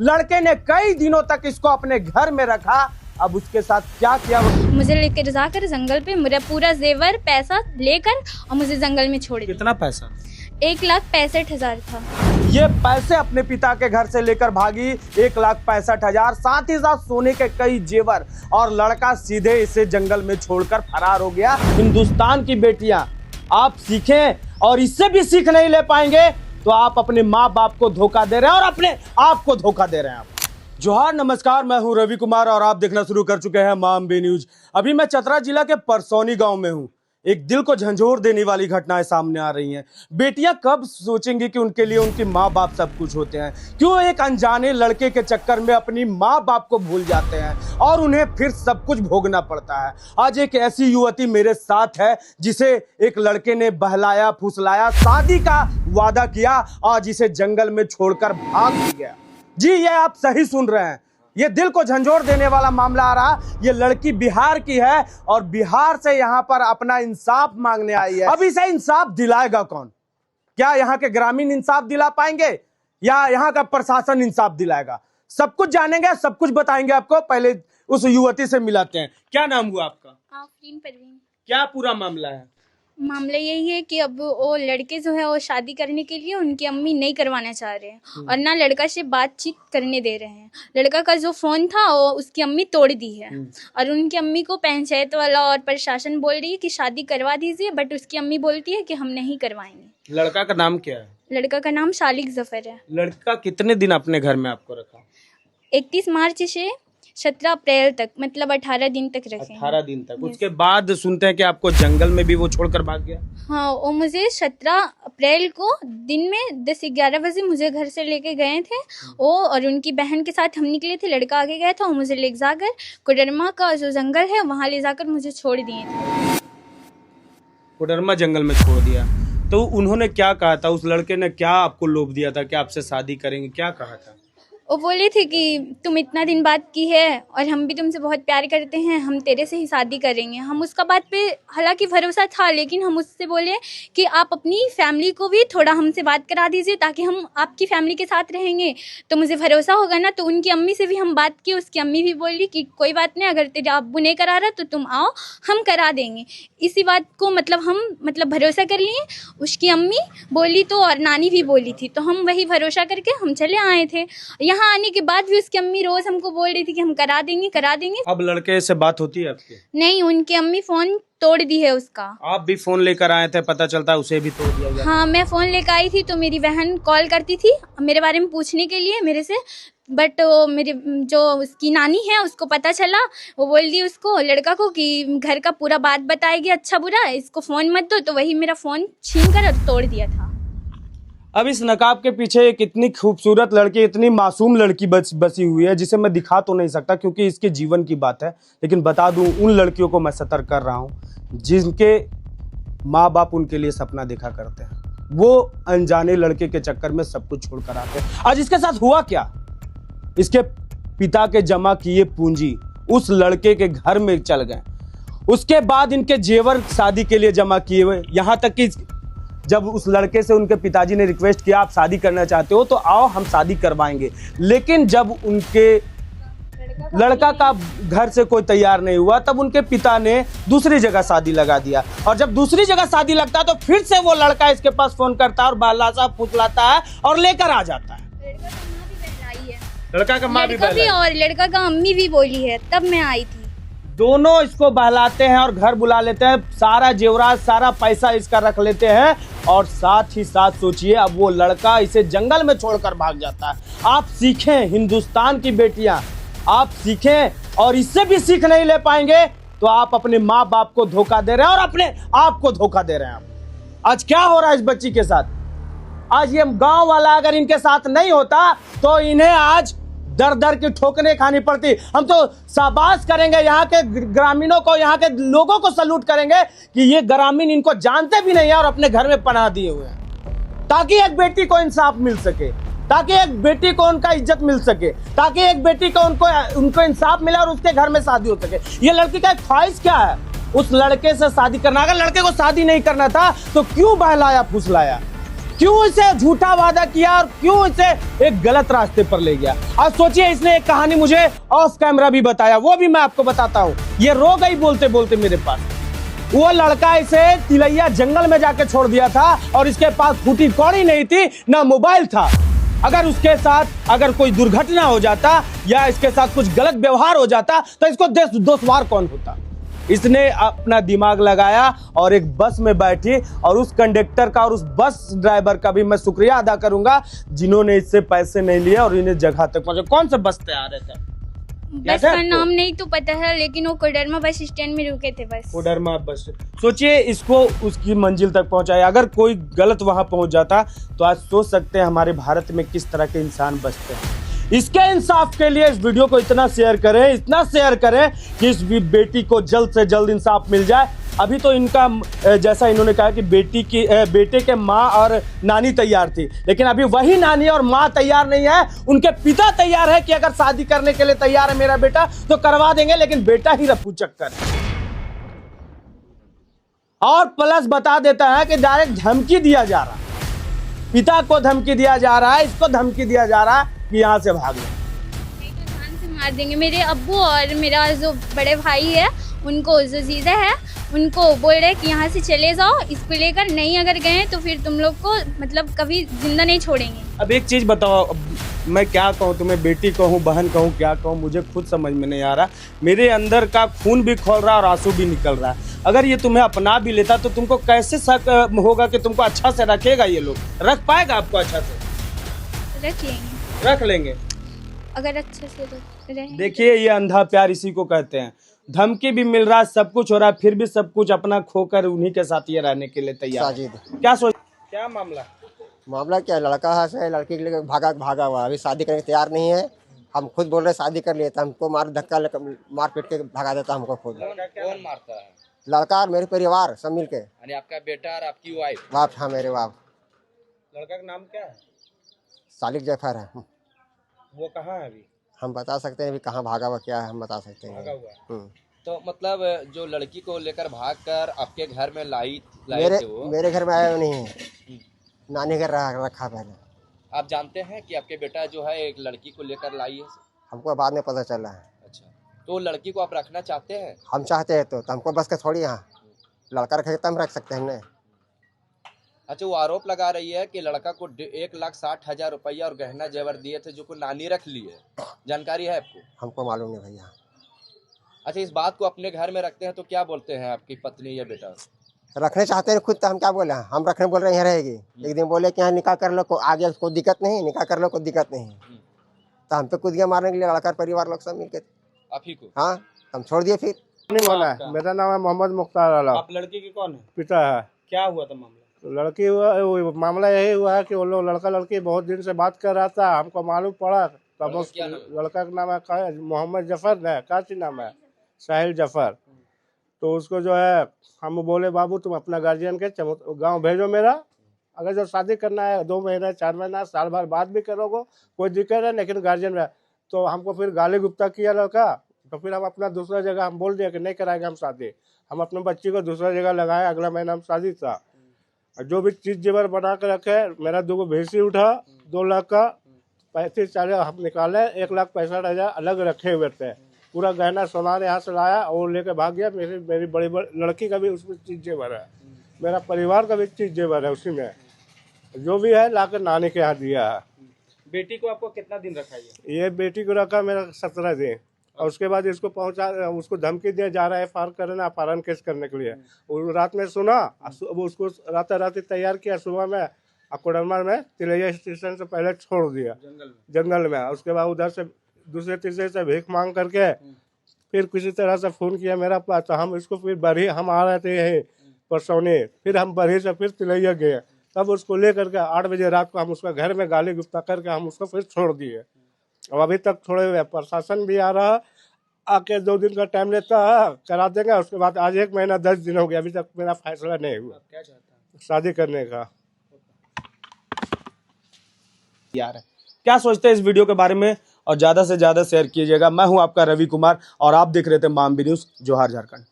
लड़के ने कई दिनों तक इसको अपने घर में रखा। अब उसके साथ क्या किया? मुझे लेकर जाकर जंगल पे मेरा पूरा जेवर पैसा लेकर और मुझे जंगल में छोड़ दिया। कितना पैसा? 1,65,000 था। ये पैसे अपने पिता के घर से लेकर भागी, 1,65,000, साथ ही साथ सोने के कई जेवर, और लड़का सीधे इसे जंगल में छोड़कर फरार हो गया। हिंदुस्तान की बेटियां, आप सीखें, और इससे भी सीख नहीं ले पाएंगे तो आप अपने माँ बाप को धोखा दे रहे हैं और अपने आप को धोखा दे रहे हैं। आप जोहार, नमस्कार, मैं हूं रवि कुमार और आप देखना शुरू कर चुके हैं माँ अम्बे न्यूज। अभी मैं चतरा जिला के परसौनी गांव में हूं। एक दिल को झंझोर देने वाली घटनाएं सामने आ रही हैं। बेटियां कब सोचेंगी कि उनके लिए उनके माँ बाप सब कुछ होते हैं? क्यों एक अनजाने लड़के के चक्कर में अपनी माँ बाप को भूल जाते हैं और उन्हें फिर सब कुछ भोगना पड़ता है? आज एक ऐसी युवती मेरे साथ है जिसे एक लड़के ने बहलाया फुसलाया, शादी का वादा किया और जिसे जंगल में छोड़कर भाग भी गया। जी, ये आप सही सुन रहे हैं, ये दिल को झंझोर देने वाला मामला आ रहा। ये लड़की बिहार की है और बिहार से यहाँ पर अपना इंसाफ मांगने आई है। अब इसे इंसाफ दिलाएगा कौन? क्या यहाँ के ग्रामीण इंसाफ दिला पाएंगे या यहाँ का प्रशासन इंसाफ दिलाएगा? सब कुछ जानेंगे, सब कुछ बताएंगे आपको। पहले उस युवती से मिलाते हैं। क्या नाम हुआ आपका? आफरीन परवीन। क्या पूरा मामला है? मामला यही है कि अब वो लड़के जो है वो शादी करने के लिए उनकी अम्मी नहीं करवाना चाह रहे हैं और ना लड़का से बातचीत करने दे रहे हैं। लड़का का जो फोन था वो उसकी अम्मी तोड़ दी है और उनकी अम्मी को पंचायत वाला और प्रशासन बोल रही है कि शादी करवा दीजिए, बट उसकी अम्मी बोलती है कि हम नहीं करवाएंगे। लड़का का नाम क्या है? लड़का का नाम शालिक जफर है। लड़का कितने दिन अपने घर में आपको रखा? 31 मार्च से 17 अप्रैल तक, मतलब 18 दिन तक रखे। 18 दिन तक। उसके बाद सुनते हैं कि आपको जंगल में भी वो छोड़कर भाग गया। हाँ, वो मुझे 17 अप्रैल को दिन में 10-11 बजे मुझे घर से लेके गए थे वो, और उनकी बहन के साथ हम निकले थे। लड़का आगे गया था, वो मुझे ले जाकर कोडरमा का जो जंगल है वहाँ ले जाकर मुझे छोड़ दिए थे। कोडरमा जंगल में छोड़ दिया तो उन्होंने क्या कहा था? उस लड़के ने क्या आपको लोभ दिया था कि आपसे शादी करेंगे? क्या कहा था? वो बोले थे कि तुम इतना दिन बात की है और हम भी तुमसे बहुत प्यार करते हैं, हम तेरे से ही शादी करेंगे। हम उसका बात पे हालांकि भरोसा था, लेकिन हम उससे बोले कि आप अपनी फैमिली को भी थोड़ा हमसे बात करा दीजिए ताकि हम आपकी फैमिली के साथ रहेंगे तो मुझे भरोसा होगा ना। तो उनकी अम्मी से भी हम बात की, उसकी अम्मी भी बोली कि कोई बात नहीं, अगर तेरे अब्बू नहीं करा रहा तो तुम आओ, हम करा देंगे। इसी बात को हम भरोसा कर लिए। उसकी अम्मी बोली तो और नानी भी बोली थी, तो हम वही भरोसा करके हम चले आए थे। यहाँ आने के बाद भी उसकी अम्मी रोज हमको बोल रही थी कि हम करा देंगे करा देंगे। अब लड़के से बात होती है आपकी? नहीं, उनकी अम्मी फोन तोड़ दी है उसका। आप भी फोन लेकर आए थे, पता चलता है उसे भी तोड़ दिया गया। हाँ, मैं फोन लेकर आई थी तो मेरी बहन कॉल करती थी मेरे बारे में पूछने के लिए मेरे से, बट मेरे जो उसकी नानी है उसको पता चला। वो बोल दी उसको लड़का को कि घर का पूरा बात बताएगी अच्छा बुरा, इसको फोन मत दो। तो वही मेरा फोन छीन कर तोड़ दिया था। अब इस नकाब के पीछे एक इतनी खूबसूरत लड़की, इतनी मासूम लड़की बसी हुई है जिसे मैं दिखा तो नहीं सकता क्योंकि इसके जीवन की बात है, लेकिन बता दूं उन लड़कियों को मैं सतर्क कर रहा हूं जिनके माँ बाप उनके लिए सपना देखा करते हैं। वो अनजाने लड़के के चक्कर में सब कुछ छोड़कर आते हैं। आज इसके साथ हुआ क्या? इसके पिता के जमा किए पूंजी उस लड़के के घर में चल गए। उसके बाद इनके जेवर शादी के लिए जमा किए हुए, यहाँ तक कि जब उस लड़के से उनके पिताजी ने रिक्वेस्ट किया आप शादी करना चाहते हो तो आओ हम शादी करवाएंगे, लेकिन जब उनके लड़का का घर से कोई तैयार नहीं हुआ तब उनके पिता ने दूसरी जगह शादी लगा दिया। और जब दूसरी जगह शादी लगता है तो फिर से वो लड़का इसके पास फोन करता है और बहलाता फुसलाता है और लेकर आ जाता है। लड़का का माँ भी और लड़का का अम्मी भी बोली है, तब मैं आई थी। दोनों इसको बहलाते हैं और घर बुला लेते हैं, सारा जेवरात सारा पैसा इसका रख लेते हैं और साथ ही साथ सोचिए अब वो लड़का इसे जंगल में छोड़कर भाग जाता है। आप सीखें, हिंदुस्तान की बेटियां, आप सीखें, और इससे भी सीख नहीं ले पाएंगे तो आप अपने माँ बाप को धोखा दे रहे हैं और अपने आप को धोखा दे रहे हैं। आज क्या हो रहा है इस बच्ची के साथ? आज ये गांव वाला अगर इनके साथ नहीं होता तो इन्हें आज दर दर की ठोकरें खानी पड़ती। हम तो शाबाश करेंगे यहाँ के ग्रामीणों को, यहाँ के लोगों को सल्यूट करेंगे कि ये ग्रामीण इनको जानते भी नहीं है और अपने घर में पनाह दिए हुए हैं ताकि एक बेटी को इंसाफ मिल सके, ताकि एक बेटी को उनका इज्जत मिल सके, ताकि एक बेटी को उनको इंसाफ मिले और उसके घर में शादी हो सके। ये लड़की का ख्वाहिश क्या है? उस लड़के से शादी करना। अगर लड़के को शादी नहीं करना था तो क्यों बहलाया फुसलाया? क्यों इसे झूठा वादा किया और क्यों इसे एक गलत रास्ते पर ले गया। अब सोचिए, इसने एक कहानी मुझे ऑफ कैमरा भी बताया, वो भी मैं आपको बताता हूँ। ये रो गई बोलते बोलते मेरे पास। वो लड़का इसे तिलैया जंगल में जाके छोड़ दिया था और इसके पास फूटी कौड़ी नहीं थी, ना मोबाइल था। अगर उसके साथ अगर कोई दुर्घटना हो जाता या इसके साथ कुछ गलत व्यवहार हो जाता तो इसको दोषवार कौन होता। इसने अपना दिमाग लगाया और एक बस में बैठी, और उस कंडक्टर का और उस बस ड्राइवर का भी मैं शुक्रिया अदा करूंगा जिन्होंने इससे पैसे नहीं लिए और इन्हें जगह तक पहुंचे। कौन से बस से आ रहे थे? बस का नाम नहीं तो पता है, लेकिन वो कोडरमा बस स्टैंड में रुके थे बस। कोडरमा बस। सोचिए, इसको उसकी मंजिल तक पहुंचाया। अगर कोई गलत वहां पहुंच जाता तो आज सोच सकते हैं हमारे भारत में किस तरह के इंसान बचते हैं। इसके इंसाफ के लिए इस वीडियो को इतना शेयर करें, इतना शेयर करें कि इस बेटी को जल्द से जल्द इंसाफ मिल जाए। अभी तो इनका जैसा इन्होंने कहा कि बेटे के माँ और नानी तैयार थी, लेकिन अभी वही नानी और माँ तैयार नहीं है। उनके पिता तैयार है कि अगर शादी करने के लिए तैयार है मेरा बेटा तो करवा देंगे, लेकिन बेटा ही रफू चक्कर है। और प्लस बता देता है कि डायरेक्ट धमकी दिया जा रहा है, पिता को धमकी दिया जा रहा है, इसको धमकी दिया जा रहा है कि यहाँ से भाग लो, नहीं तो जान से मार देंगे। मेरे अब्बू और मेरा जो बड़े भाई है, उनको जो जीजा है, उनको बोल रहे कि यहाँ से चले जाओ, इसको लेकर नहीं अगर गए तो फिर तुम लोग को मतलब कभी जिंदा नहीं छोड़ेंगे। अब एक चीज बताओ, मैं क्या कहूँ तुम्हें, बेटी कहूँ, बहन कहूँ, क्या कहूँ, मुझे खुद समझ में नहीं आ रहा। मेरे अंदर का खून भी खौल रहा है और आंसू भी निकल रहा है। अगर ये तुम्हें अपना भी लेता तो तुमको कैसे शक होगा कि तुमको अच्छा से रखेगा? ये लोग रख पाएगा आपको अच्छा से? रख लेंगे अगर अच्छे से रहे। देखिए, ये अंधा प्यार इसी को कहते हैं। धमकी भी मिल रहा है, सब कुछ हो रहा है, फिर भी सब कुछ अपना खोकर उन्हीं के साथ ये रहने के लिए तैयार है। क्या मामला क्या, लड़का है लड़की के लिए भागा हुआ, अभी शादी करने तैयार नहीं है। हम खुद बोल रहे शादी कर लिए, तो हमको मार पीट के भगा देता हमको खुद। कौन मारता है? लड़का और मेरे परिवार सब मिल के। यानी आपका बेटा और आपकी वाइफ? बाप, हाँ मेरे बाप। लड़का का नाम क्या है? सालिक जफर है। वो कहाँ है अभी? हम बता सकते हैं अभी कहाँ भागा हुआ, क्या है हम बता सकते हैं। भागा हुआ है। तो मतलब जो लड़की को लेकर भागकर आपके घर में लाई थे वो मेरे घर में आया नहीं है, नानी घर रखा पहले। आप जानते हैं कि आपके बेटा जो है एक लड़की को लेकर लाई है? हमको बाद में पता चला है। अच्छा, तो लड़की को आप रखना चाहते हैं? हम चाहते हैं तो हमको बस के थोड़ी, यहाँ लड़का रखेगा तो हम रख सकते हैं हमने। अच्छा, वो आरोप लगा रही है कि लड़का को 1,60,000 रुपया और गहना जेवर दिए थे जो को नानी रख ली है। जानकारी है आपको? हमको मालूम नहीं भैया। अच्छा, इस बात को अपने घर में रखते हैं तो क्या बोलते हैं आपकी पत्नी या बेटा? रखने चाहते हैं खुद, तो हम क्या बोले, हम रखने बोल रहे हैं यहाँ रहेगी। एक दिन बोले कि यहाँ निकाह कर लो, आगे कोई दिक्कत नहीं, निकाह कर लो कोई दिक्कत नहीं। तो हम पे कूद गया मारने के लिए, लड़का परिवार लोग सब मिलके। आप ही को? हाँ, हम छोड़ दिए फिर। नहीं बोला है। मेरा नाम है मोहम्मद मुख्तार आलम। आप लड़की के कौन है? पिता है। क्या हुआ था मामला? तो लड़की हुआ, मामला यही हुआ है कि वो लोग लड़का लड़की बहुत दिन से बात कर रहा था, हमको मालूम पड़ा तब उस लड़का का नाम है मोहम्मद जफर है, काची नाम है, साहिल जफर। तो उसको जो है हम बोले बाबू तुम अपना गार्जियन के गांव भेजो मेरा, अगर जो शादी करना है 2 महीना 4 महीना साल भर बाद भी करोगे कोई दिक्कत है, लेकिन गार्जियन में। तो हमको फिर गाली गुप्ता किया लड़का। तो फिर हम अपना दूसरा जगह हम बोल दिया कि नहीं कराएंगे हम शादी। हम अपने बच्ची को दूसरा जगह लगाए, अगला महीना हम शादी था। जो भी चीज जेवर बना के रखे, मेरा 2 भैंसी उठा, 2 लाख का 35-40 हम निकाले, 1,65,000 अलग रखे हुए थे। पूरा गहना सोना यहाँ से लाया और लेके भाग गया। मेरी बड़ी लड़की का भी उसमें चीज जेवर है, मेरा परिवार का भी चीज जेवर है उसी में, जो भी है लाकर नानी के यहाँ दिया है। बेटी को आपको कितना दिन रखा? ये बेटी को रखा मेरा 17 दिन, और उसके बाद इसको उसको धमकी दिया जा रहा है फार करना, अपहरण केस करने के लिए। और रात में सुना, उसको रात तैयार किया, सुबह में कोडरमा में तिलैया स्टेशन से पहले छोड़ दिया जंगल में। उसके बाद उधर से दूसरे तीसरे से भीख मांग करके फिर किसी तरह से फोन किया मेरा पास। तो हम इसको फिर बरही, हम आ रहे थे यही परसौनी, फिर हम बरही से फिर तिलैया गए। तब उसको लेकर के 8 बजे रात को हम उसका घर में गाली गुप्ता करके हम उसको फिर छोड़ दिए। और अभी तक छोड़े हुए, प्रशासन भी आ रहा, आके 2 दिन का टाइम लेता है, करा देंगे। उसके बाद आज 1 महीना 10 दिन हो गया, अभी तक मेरा फैसला नहीं हुआ क्या चाहता है? शादी करने का। यार क्या सोचते हैं इस वीडियो के बारे में, और ज्यादा से ज्यादा शेयर कीजिएगा। मैं हूं आपका रवि कुमार और आप देख रहे थे मामबी न्यूज, जोहार झारखंड।